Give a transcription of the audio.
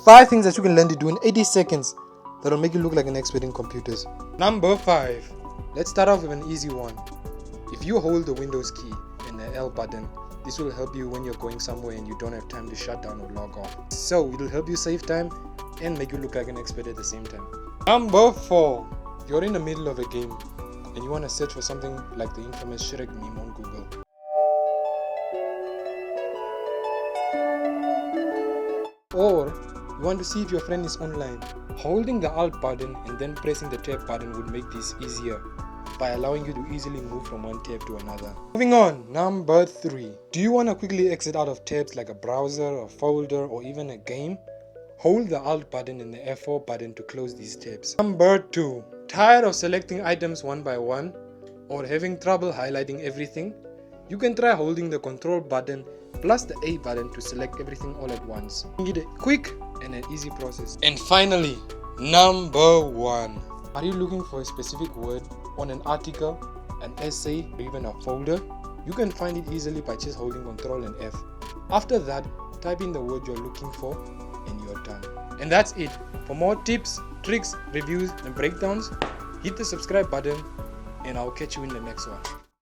5 things that you can learn to do in 80 seconds that'll make you look like an expert in computers. Number 5. Let's start off with an easy one. If you hold the Windows key and the L button, this will help you when you're going somewhere and you don't have time to shut down or log off. So it'll help you save time and make you look like an expert at the same time. Number 4. You're in the middle of a game and you want to search for something like the infamous Shrek meme on Google. Or you want to see if your friend is online. Holding the Alt button and then pressing the tab button would make this easier by allowing you to easily move from one tab to another. Moving on, number 3. Do you want to quickly exit out of tabs like a browser, a folder, or even a game? Hold the Alt button and the F4 button to close these tabs. Number 2. Tired of selecting items one by one or having trouble highlighting everything? You can try holding the Control button plus the A button to select everything all at once. You need a quick and an easy process. And finally, number 1. Are you looking for a specific word on an article, an essay, or even a folder? You can find it easily by just holding Ctrl and F. After that, type in the word you're looking for and you're done. And that's it. For more tips, tricks, reviews, and breakdowns, hit the subscribe button and I'll catch you in the next one.